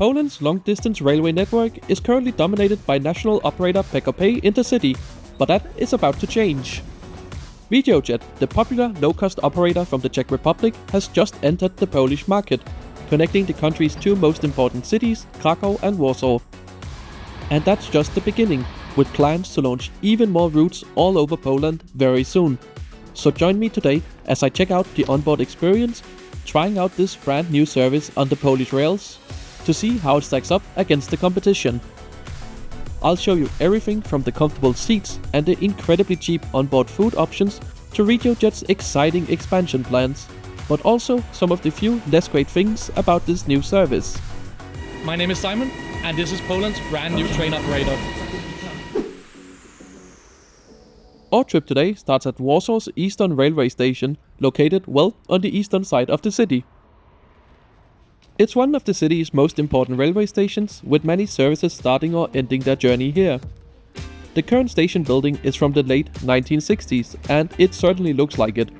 Poland's long-distance railway network is currently dominated by national operator PKP Intercity, but that is about to change. Regiojet, the popular low-cost operator from the Czech Republic, has just entered the Polish market, connecting the country's two most important cities, Krakow and Warsaw. And that's just the beginning, with plans to launch even more routes all over Poland very soon. So join me today as I check out the onboard experience, trying out this brand new service on the Polish rails, to see how it stacks up against the competition. I'll show you everything from the comfortable seats and the incredibly cheap onboard food options to Regiojet's exciting expansion plans, but also some of the few less great things about this new service. My name is Simon, and this is Poland's brand new train operator. Our trip today starts at Warsaw's Eastern Railway Station, located well on the eastern side of the city. It's one of the city's most important railway stations, with many services starting or ending their journey here. The current station building is from the late 1960s, and it certainly looks like it.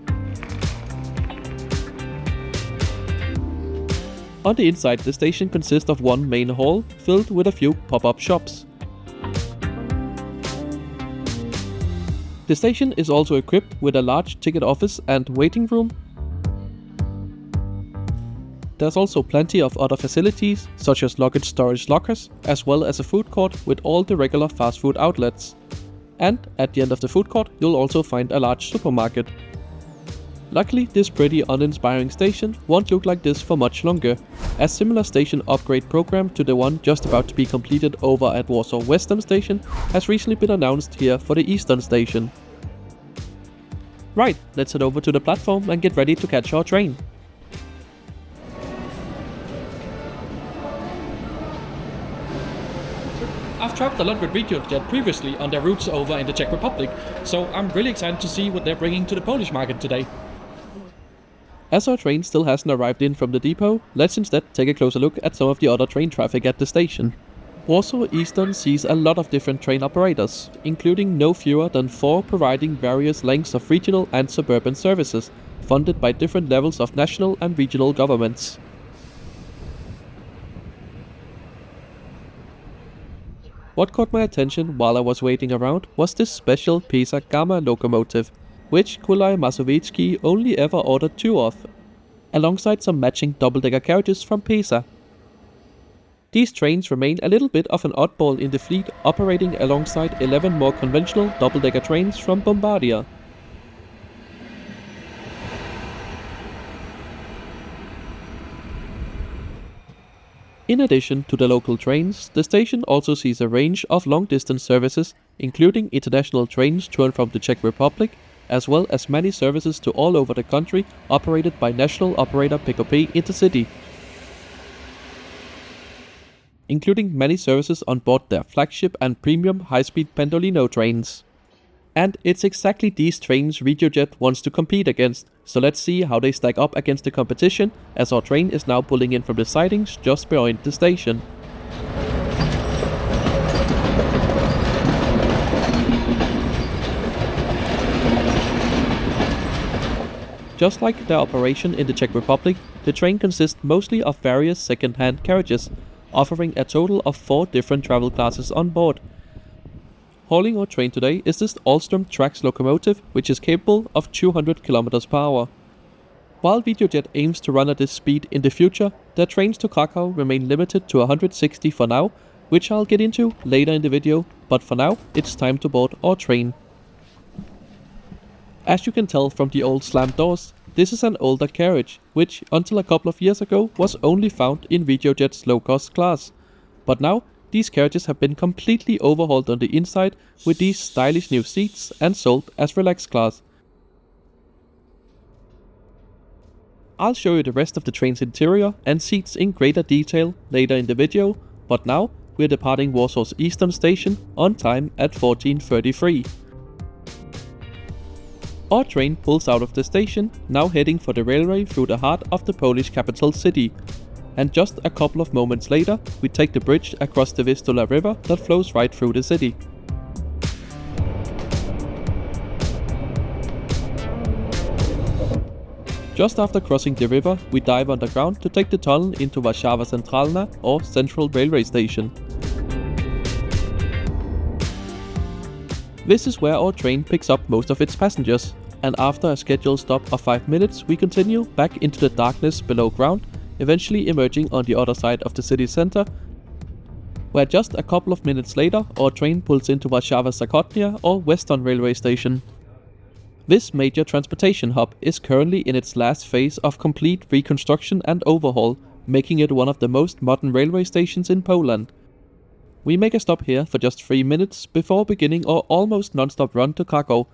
On the inside, the station consists of one main hall, filled with a few pop-up shops. The station is also equipped with a large ticket office and waiting room. There's also plenty of other facilities, such as luggage storage lockers, as well as a food court with all the regular fast food outlets. And at the end of the food court, you'll also find a large supermarket. Luckily, this pretty uninspiring station won't look like this for much longer. A similar station upgrade program to the one just about to be completed over at Warsaw Western Station has recently been announced here for the Eastern Station. Right, let's head over to the platform and get ready to catch our train. I've traveled a lot with Regiojet previously on their routes over in the Czech Republic, so I'm really excited to see what they're bringing to the Polish market today. As our train still hasn't arrived in from the depot, let's instead take a closer look at some of the other train traffic at the station. Warsaw Eastern sees a lot of different train operators, including no fewer than 4 providing various lengths of regional and suburban services, funded by different levels of national and regional governments. What caught my attention while I was waiting around was this special Pisa Gamma locomotive, which Kulai Mazowiecki only ever ordered 2 of, alongside some matching double-decker carriages from Pisa. These trains remain a little bit of an oddball in the fleet, operating alongside 11 more conventional double-decker trains from Bombardier. In addition to the local trains, the station also sees a range of long-distance services, including international trains to and from the Czech Republic, as well as many services to all over the country operated by national operator PKP Intercity, including many services on board their flagship and premium high-speed Pendolino trains. And it's exactly these trains Regiojet wants to compete against, so let's see how they stack up against the competition, as our train is now pulling in from the sidings just behind the station. Just like their operation in the Czech Republic, the train consists mostly of various second-hand carriages, offering a total of 4 different travel classes on board. Hauling our train today is this Alstom Traxx locomotive, which is capable of 200 km per hour. While Regiojet aims to run at this speed in the future, their trains to Krakow remain limited to 160 for now, which I'll get into later in the video, but for now, it's time to board our train. As you can tell from the old slammed doors, this is an older carriage, which until a couple of years ago was only found in Regiojet's low-cost class. But now, these carriages have been completely overhauled on the inside with these stylish new seats and sold as relaxed class. I'll show you the rest of the train's interior and seats in greater detail later in the video, but now we're departing Warsaw's Eastern Station on time at 14:33. Our train pulls out of the station, now heading for the railway through the heart of the Polish capital city. And just a couple of moments later, we take the bridge across the Vistula River that flows right through the city. Just after crossing the river, we dive underground to take the tunnel into Warszawa Centralna, or Central Railway Station. This is where our train picks up most of its passengers, and after a scheduled stop of 5 minutes, we continue back into the darkness below ground, eventually emerging on the other side of the city center, where just a couple of minutes later our train pulls into Warszawa Zachodnia, or Western Railway Station. This major transportation hub is currently in its last phase of complete reconstruction and overhaul, making it one of the most modern railway stations in Poland. We make a stop here for just 3 minutes before beginning our almost non-stop run to Krakow.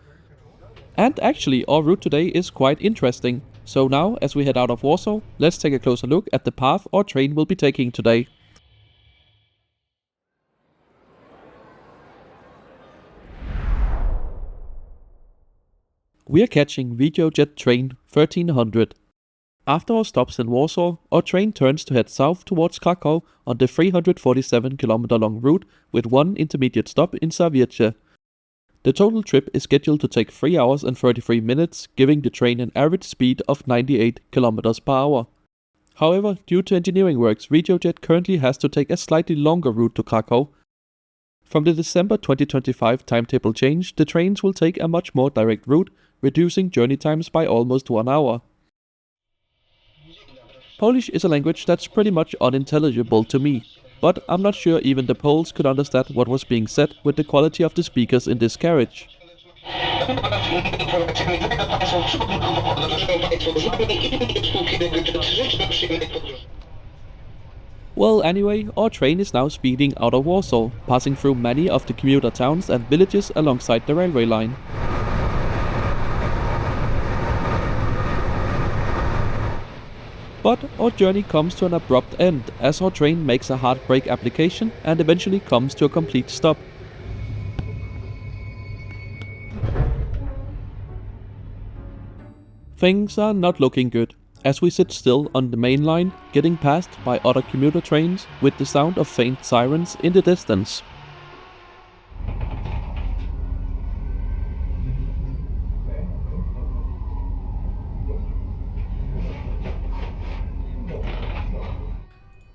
And actually, our route today is quite interesting, so now as we head out of Warsaw, let's take a closer look at the path our train will be taking today. We are catching Regiojet train 1300. After our stops in Warsaw, our train turns to head south towards Krakow on the 347 km long route with one intermediate stop in Zawiercie. The total trip is scheduled to take 3 hours and 33 minutes, giving the train an average speed of 98 km per hour. However, due to engineering works, Regiojet currently has to take a slightly longer route to Krakow. From the December 2025 timetable change, the trains will take a much more direct route, reducing journey times by almost 1 hour. Polish is a language that's pretty much unintelligible to me, but I'm not sure even the Poles could understand what was being said with the quality of the speakers in this carriage. Well, anyway, our train is now speeding out of Warsaw, passing through many of the commuter towns and villages alongside the railway line. But our journey comes to an abrupt end as our train makes a hard brake application and eventually comes to a complete stop. Things are not looking good, as we sit still on the main line, getting passed by other commuter trains with the sound of faint sirens in the distance.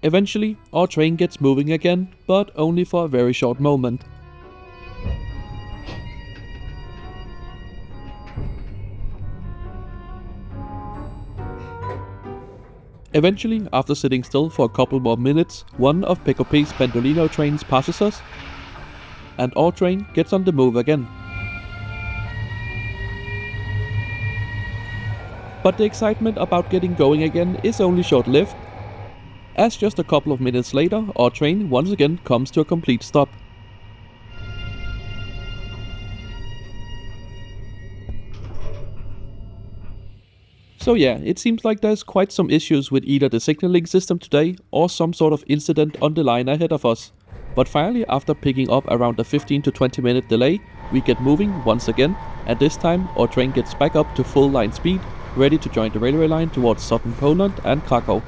Eventually, our train gets moving again, but only for a very short moment. Eventually, after sitting still for a couple more minutes, one of PKP's Pendolino trains passes us, and our train gets on the move again. But the excitement about getting going again is only short-lived, as just a couple of minutes later, our train once again comes to a complete stop. So yeah, it seems like there's quite some issues with either the signaling system today or some sort of incident on the line ahead of us. But finally, after picking up around a 15 to 20 minute delay, we get moving once again, and this time our train gets back up to full line speed, ready to join the railway line towards southern Poland and Krakow.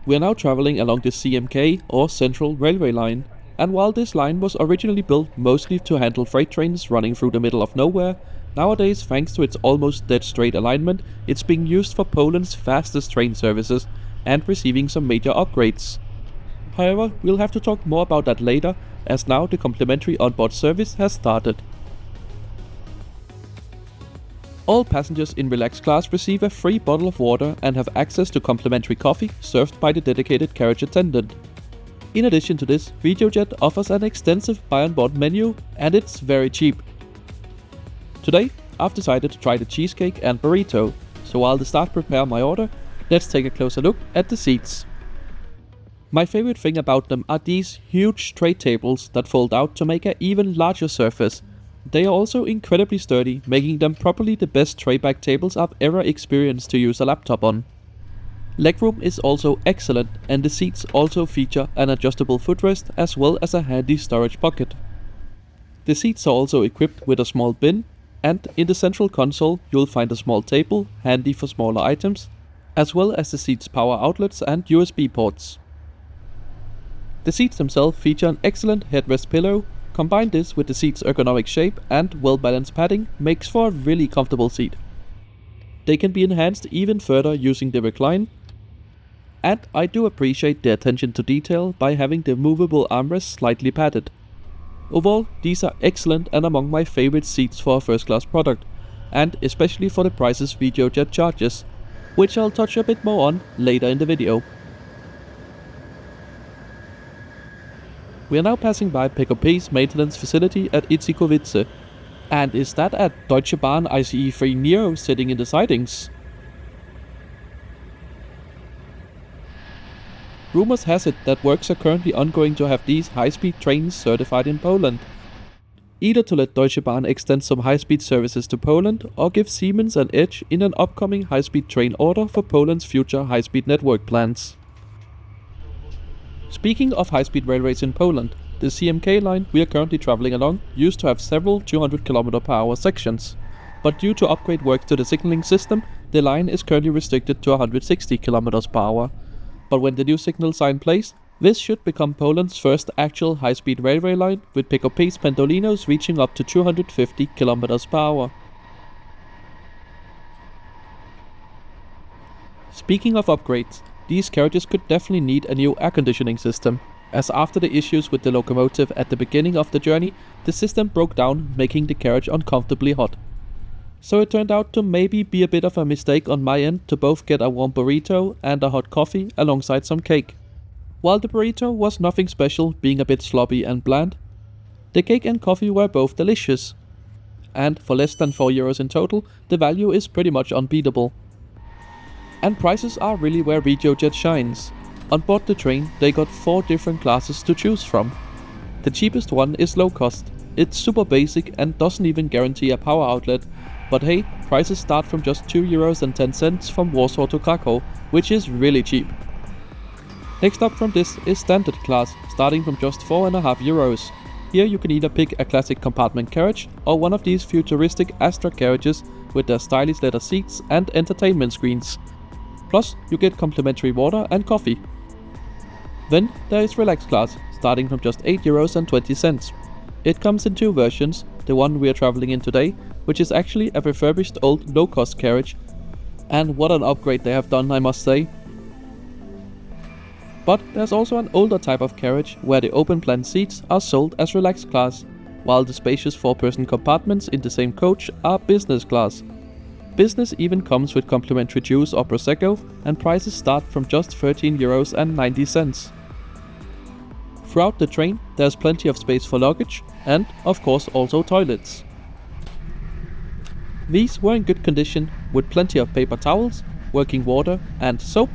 We are now traveling along the CMK, or Central Railway Line, and while this line was originally built mostly to handle freight trains running through the middle of nowhere, nowadays, thanks to its almost dead straight alignment, it's being used for Poland's fastest train services and receiving some major upgrades. However, we'll have to talk more about that later, as now the complimentary onboard service has started. All passengers in Relax class receive a free bottle of water and have access to complimentary coffee served by the dedicated carriage attendant. In addition to this, Regiojet offers an extensive buy on board menu, and it's very cheap. Today, I've decided to try the cheesecake and burrito, so while the staff prepare my order, let's take a closer look at the seats. My favorite thing about them are these huge tray tables that fold out to make an even larger surface. They are also incredibly sturdy, making them probably the best tray back tables I've ever experienced to use a laptop on. Legroom is also excellent, and the seats also feature an adjustable footrest as well as a handy storage pocket. The seats are also equipped with a small bin, and in the central console you'll find a small table, handy for smaller items, as well as the seat's power outlets and USB ports. The seats themselves feature an excellent headrest pillow. Combine this with the seat's ergonomic shape and well-balanced padding makes for a really comfortable seat. The they can be enhanced even further using the recline. And I do appreciate the attention to detail by having the movable armrests slightly padded. Overall, these are excellent and among my favorite seats for a first class product, and especially for the prices Regiojet charges, which I'll touch a bit more on later in the video. We are now passing by PKP's maintenance facility at Itzikowice. And is that a Deutsche Bahn ICE 3 Neo sitting in the sidings? Rumors has it that works are currently ongoing to have these high-speed trains certified in Poland. Either to let Deutsche Bahn extend some high-speed services to Poland or give Siemens an edge in an upcoming high-speed train order for Poland's future high-speed network plans. Speaking of high-speed railways in Poland, the CMK line we are currently travelling along used to have several 200 km/h sections, but due to upgrade work to the signalling system, the line is currently restricted to 160 km/h. But when the new signals are in place, this should become Poland's first actual high-speed railway line, with PKP's Pendolinos reaching up to 250 km/h. Speaking of upgrades, these carriages could definitely need a new air conditioning system, as after the issues with the locomotive at the beginning of the journey, the system broke down, making the carriage uncomfortably hot. So it turned out to maybe be a bit of a mistake on my end to both get a warm burrito and a hot coffee alongside some cake. While the burrito was nothing special, being a bit sloppy and bland, the cake and coffee were both delicious. And for less than €4 in total, the value is pretty much unbeatable. And prices are really where Regiojet shines. On board the train, they got 4 different classes to choose from. The cheapest one is low cost. It's super basic and doesn't even guarantee a power outlet, but hey, prices start from just €2.10 from Warsaw to Krakow, which is really cheap. Next up from this is standard class, starting from just €4.50. Here you can either pick a classic compartment carriage or one of these futuristic Astra carriages with their stylish leather seats and entertainment screens. Plus, you get complimentary water and coffee. Then there is Relax class, starting from just €8.20. It comes in 2 versions, the one we are travelling in today, which is actually a refurbished old low-cost carriage, and what an upgrade they have done, I must say. But there's also an older type of carriage where the open plan seats are sold as Relax class, while the spacious 4-person compartments in the same coach are business class. Business even comes with complimentary juice or prosecco, and prices start from just €13.90. Throughout the train, there's plenty of space for luggage, and of course also toilets. These were in good condition, with plenty of paper towels, working water and soap.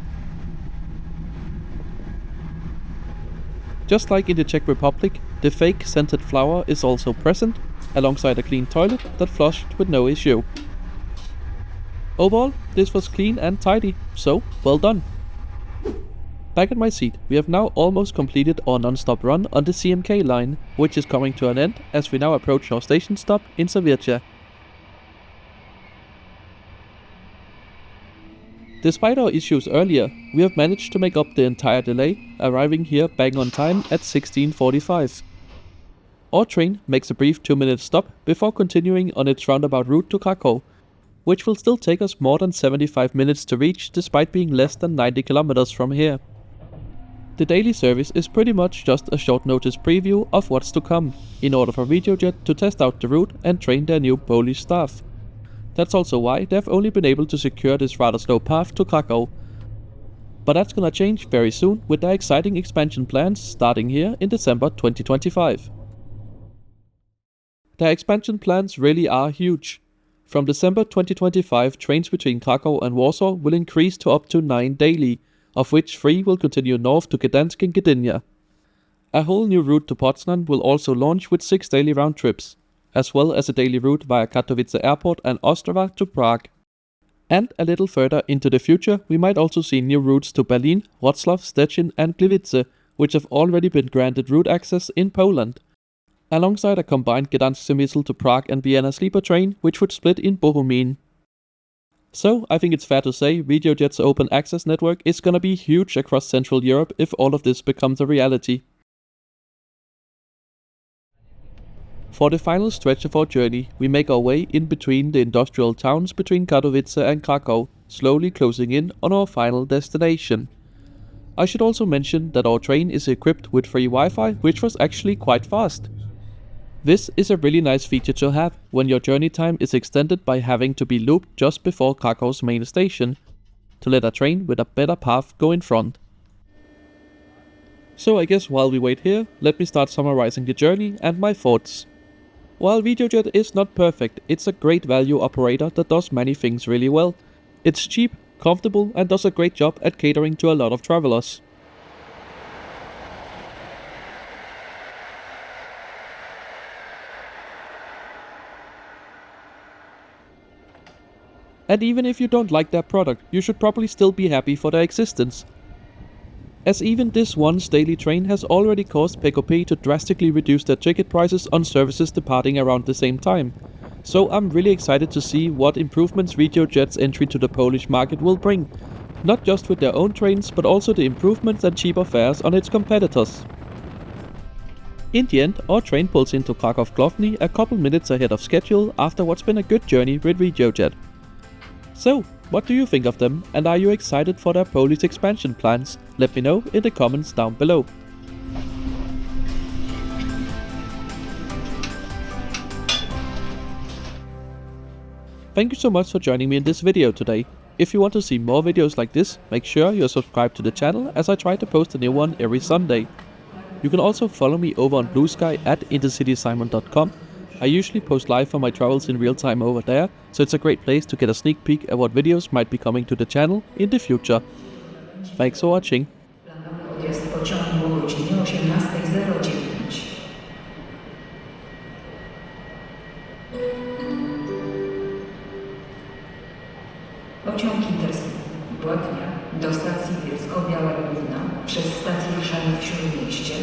Just like in the Czech Republic, the fake scented flower is also present, alongside a clean toilet that flushed with no issue. Overall, this was clean and tidy, so well done. Back at my seat, we have now almost completed our non-stop run on the CMK line, which is coming to an end as we now approach our station stop in Zawiercie. Despite our issues earlier, we have managed to make up the entire delay, arriving here bang on time at 16:45. Our train makes a brief 2-minute stop before continuing on its roundabout route to Krakow, which will still take us more than 75 minutes to reach despite being less than 90 kilometers from here. The daily service is pretty much just a short notice preview of what's to come, in order for Regiojet to test out the route and train their new Polish staff. That's also why they've only been able to secure this rather slow path to Krakow. But that's gonna change very soon with their exciting expansion plans starting here in December 2025. Their expansion plans really are huge. From December 2025, trains between Krakow and Warsaw will increase to up to 9 daily, of which 3 will continue north to Gdańsk and Gdynia. A whole new route to Poznan will also launch with 6 daily round trips, as well as a daily route via Katowice Airport and Ostrava to Prague. And a little further into the future, we might also see new routes to Berlin, Wrocław, Szczecin and Gliwice, which have already been granted route access in Poland, alongside a combined Gdańsk to Prague and Vienna sleeper train, which would split in Bohumín. So, I think it's fair to say Regiojet's open access network is gonna be huge across Central Europe if all of this becomes a reality. For the final stretch of our journey, we make our way in between the industrial towns between Katowice and Krakow, slowly closing in on our final destination. I should also mention that our train is equipped with free Wi-Fi, which was actually quite fast. This is a really nice feature to have when your journey time is extended by having to be looped just before Krakow's main station, to let a train with a better path go in front. So I guess while we wait here, let me start summarizing the journey and my thoughts. While Regiojet is not perfect, it's a great value operator that does many things really well. It's cheap, comfortable and does a great job at catering to a lot of travelers. And even if you don't like their product, you should probably still be happy for their existence, as even this once daily train has already caused PKP to drastically reduce their ticket prices on services departing around the same time. So I'm really excited to see what improvements Regiojet's entry to the Polish market will bring, not just with their own trains but also the improvements and cheaper fares on its competitors. In the end, our train pulls into Krakow Główny a couple minutes ahead of schedule after what's been a good journey with Regiojet. So, what do you think of them, and are you excited for their Polish expansion plans? Let me know in the comments down below. Thank you so much for joining me in this video today. If you want to see more videos like this, make sure you're subscribed to the channel as I try to post a new one every Sunday. You can also follow me over on Blue Sky at intercitysimon.com. I usually post live on my travels in real time over there, so it's a great place to get a sneak peek at what videos might be coming to the channel in the future. Thanks for watching. Odjazd pociągu o godzinie 18:09. Pociąg Intercity Błotnia do stacji Bielsko-Biała Główna przez stację Chrzanów w Śródmieście